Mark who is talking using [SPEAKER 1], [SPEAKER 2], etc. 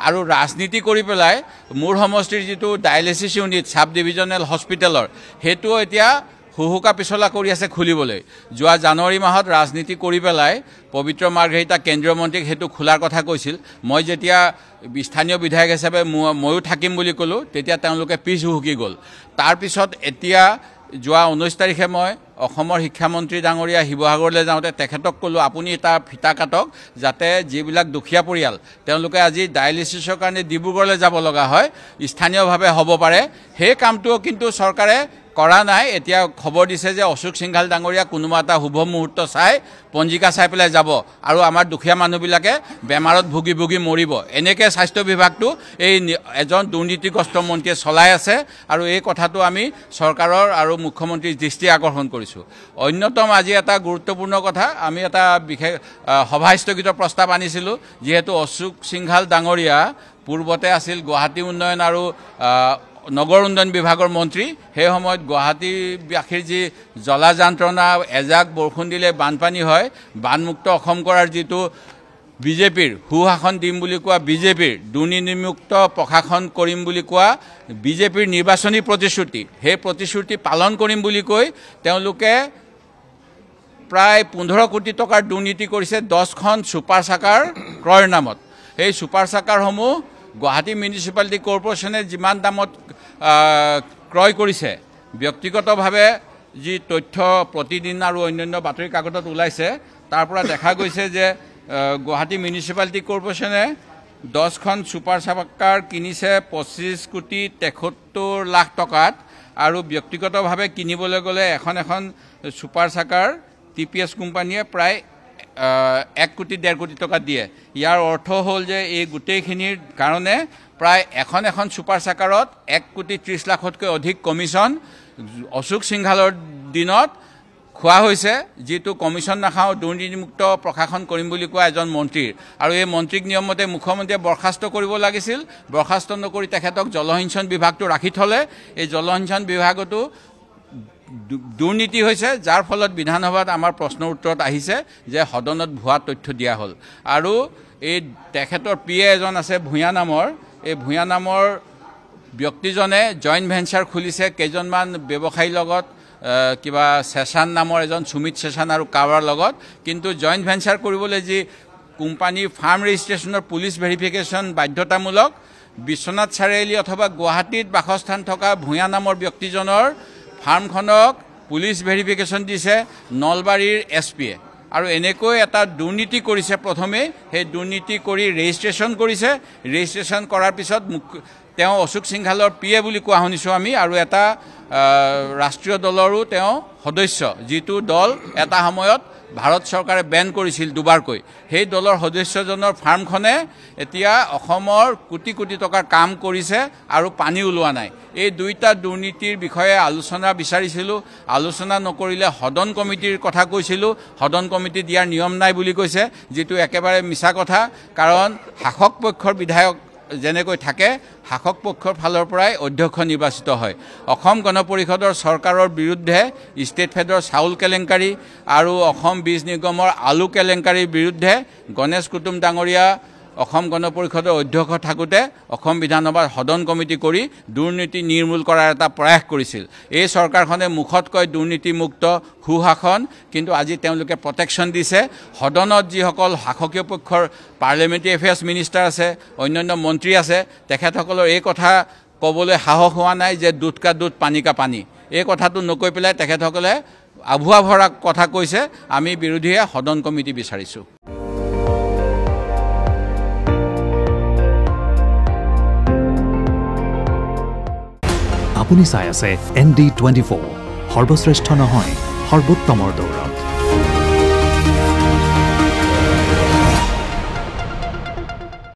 [SPEAKER 1] আৰু ৰাজনীতি কৰি পেলাই মোৰ সমষ্টিৰ যিটো ডায়ালিসিস ইউনিট সাব ডিভিজনেল হস্পিটেলৰ হেতু এতিয়া হুহুকা পিছলা কৰি আছে খুলিবলৈ যোৱা জানুৱাৰী মাহত ৰাজনীতি কৰি পেলাই পবিত্ৰ মাৰ্ঘেৰিটা কেন্দ্ৰীয় মন্ত্ৰীক হেতু খোলাৰ কথা কৈছিল মই যেতিয়া স্থানীয় বিধায়ক হিচাপে ময়ো থাকিম বুলি ক'লো তেতিয়া তেওঁলোকে পিছ হুহুকি গ'ল তাৰ পিছত এতিয়া যোৱা 19 তাৰিখে মই অসমৰ শিক্ষামন্ত্ৰী ডাঙৰীয়া শিৱসাগৰলৈ যাওঁতে তেখেতক ক'লো আপুনি এটা ফিতা কাটক যাতে যিবিলাক দুখীয়া পৰিয়াল তেওঁলোকে আজি ডায়ালিসিছৰ কাৰণে ডিব্ৰুগড়লৈ যাব লগা হয় স্থানীয়ভাৱে হ'ব পাৰে সেই কামটো কিন্তু চৰকাৰে কৰা নাই এতিয়া খবৰ দিছে যে অশোক সিংঘাল ডাঙৰীয়া কোনোবা এটা শুভ মুহূৰ্ত চাই পঞ্জিকা চাই পেলাই যাব আৰু আমাৰ দুখীয়া মানুহবিলাকে বেমাৰত ভুগি ভুগি মৰিব এনেকৈ স্বাস্থ্য বিভাগটো এই এজন দুৰ্নীতিগ্ৰস্ত মন্ত্ৰীয়ে চলাই আছে আৰু এই কথাটো আমি চৰকাৰৰ আৰু মুখ্যমন্ত্ৰীৰ দৃষ্টি আকৰ্ষণ কৰিছোঁ অন্যতম আজি এটা গুৰুত্বপূৰ্ণ কথা আমি এটা বিশেষ সভা স্থগিত প্ৰস্তাৱ আনিছিলোঁ যিহেতু অশোক সিংঘাল ডাঙৰীয়া পূৰ্বতে আছিল গুৱাহাটী উন্নয়ন আৰু নগৰ উন্নয়ন বিভাগৰ মন্ত্ৰী সেই সময়ত গুৱাহাটীবাসীৰ যি জলা যন্ত্ৰণা এজাক বৰষুণ দিলে বানপানী হয় বানমুক্ত অসম কৰাৰ যিটো বিজেপিৰ সুশাসন দিম বুলি কোৱা বিজেপিৰ দুৰ্নীতিমুক্ত প্ৰশাসন কৰিম বুলি কোৱা বিজেপিৰ নিৰ্বাচনী প্ৰতিশ্ৰুতি সেই প্ৰতিশ্ৰুতি পালন কৰিম বুলি কৈ তেওঁলোকে প্ৰায় 15 কোটি টকাৰ দুৰ্নীতি কৰিছে 10খন সুপাৰ চাকাৰ ক্ৰয়ৰ নামত এই সুপাৰ চাকাৰসমূহ গুৱাহাটী মিউনিচিপালিটি কৰ্পোৰেচনে যিমান দামত ক্ৰয় কৰিছে ব্যক্তিগতভাৱে যি তথ্য প্ৰতিদিন আৰু অন্যান্য বাতৰি কাকতত ওলাইছে তাৰ পৰা দেখা গৈছে যে গুৱাহাটী মিউনিচিপালিটি কৰ্পোৰেচনে 10খন সুপাৰ চাকাৰ কিনিছে 25 কোটি 73 লাখ টকাত আৰু ব্যক্তিগতভাৱে কিনিবলৈ গ'লে এখন সুপাৰ চাকাৰ টিপিএছ কোম্পানীয়ে প্ৰায় 1 কোটি 1.5 কোটি টকা দিয়ে ইয়াৰ অৰ্থ হ'ল যে এই গোটেইখিনিৰ কাৰণে প্ৰায় এখন সুপাৰ চাকাৰত 1 কোটি 30 লাখতকৈ অধিক কমিছন অশোক সিংঘালৰ দিনত খোৱা হৈছে যিটো কমিছন নাখাও দুৰ্নীতিমুক্ত প্ৰশাসন কৰিম বুলি কোৱা এজন মন্ত্ৰীৰ আৰু এই মন্ত্ৰীক নিয়মমতে মুখ্যমন্ত্ৰীয়ে বৰখাস্ত কৰিব লাগিছিল বৰখাস্ত নকৰি তেখেতক জলসিঞ্চন বিভাগটো ৰাখি থলে এই জলসিঞ্চন বিভাগটো দুৰ্নীতি হৈছে যাৰ ফলত বিধানসভাত আমাৰ প্ৰশ্নৰ উত্তৰত আহিছে যে সদনত ভুৱা তথ্য দিয়া হ'ল আৰু এই তেখেতৰ পিএ এজন আছে ভূঞা নামৰ এই ভূঞা নামৰ ব্যক্তিজনে জইণ্ট ভেঞ্চাৰ খুলিছে কেইজনমান ব্যৱসায়ীৰ লগত কিবা সেশান নামৰ এজন সুমিত সেশান আৰু কাৱাৰ লগত কিন্তু জইণ্ট ভেঞ্চাৰ কৰিবলৈ যি কোম্পানী ফাৰ্ম ৰেজিষ্ট্ৰেশ্যনৰ পুলিচ ভেৰিফিকেশ্যন বাধ্যতামূলক বিশ্বনাথ চাৰিআলি অথবা গুৱাহাটীত বাসস্থান থকা ভূঞা নামৰ ব্যক্তিজনৰ ফাৰ্মখনক পুলিচ ভেৰিফিকেশ্যন দিছে নলবাৰীৰ এছপিয়ে আৰু এনেকৈ এটা দুৰ্নীতি কৰিছে প্ৰথমে সেই দুৰ্নীতি কৰি ৰেজিষ্ট্ৰেশ্যন কৰিছে ৰেজিষ্ট্ৰেশ্যন কৰাৰ পিছত তেওঁ অশোক সিংঘালৰ পিএ বুলি কোৱা শুনিছোঁ আমি আৰু এটা ৰাষ্ট্ৰীয় দলৰো তেওঁ সদস্য যিটো দল এটা সময়ত ভাৰত চৰকাৰে বেন কৰিছিল দুবাৰকৈ সেই দলৰ সদস্যজনৰ ফাৰ্মখনে এতিয়া অসমৰ কোটি কোটি টকাৰ কাম কৰিছে আৰু পানী ওলোৱা নাই এই দুইটা দুৰ্নীতিৰ বিষয়ে আলোচনা বিচাৰিছিলোঁ আলোচনা নকৰিলে সদন কমিটিৰ কথা কৈছিলোঁ সদন কমিটি দিয়াৰ নিয়ম নাই বুলি কৈছে যিটো একেবাৰে মিছা কথা কাৰণ শাসক পক্ষৰ বিধায়ক যেনেকৈ থাকে শাসক পক্ষৰ ফালৰ পৰাই অধ্যক্ষ নিৰ্বাচিত হয় অসম গণ পৰিষদৰ চৰকাৰৰ বিৰুদ্ধে ষ্টেট ফেডৰ চাউল কেলেংকাৰী আৰু অসম বীজ নিগমৰ আলু কেলেংকাৰীৰ বিৰুদ্ধে গণেশ কুটুম ডাঙৰীয়া অসম গণ পৰিষদৰ অধ্যক্ষ থাকোঁতে অসম বিধানসভাৰ সদন কমিটি কৰি দুৰ্নীতি নিৰ্মূল কৰাৰ এটা প্ৰয়াস কৰিছিল এই চৰকাৰখনে মুখত কয় দুৰ্নীতিমুক্ত সুশাসন কিন্তু আজি তেওঁলোকে প্ৰটেকশ্যন দিছে সদনত যিসকল শাসকীয় পক্ষৰ পাৰ্লিয়ামেণ্টাৰী এফেয়াৰ্ছ মিনিষ্টাৰ আছে অন্যান্য মন্ত্ৰী আছে তেখেতসকলৰ এই কথা ক'বলৈ সাহস হোৱা নাই যে দুধ কা দুধ পানী কা পানী এই কথাটো নকৈ পেলাই তেখেতসকলে আভুৱা ভৰা কথা কৈছে আমি বিৰোধীয়ে সদন কমিটি বিচাৰিছোঁ
[SPEAKER 2] আপুনি চাই আছে ND24 সৰ্বশ্ৰেষ্ঠ নহয় সৰ্বোত্তমৰ দৌৰ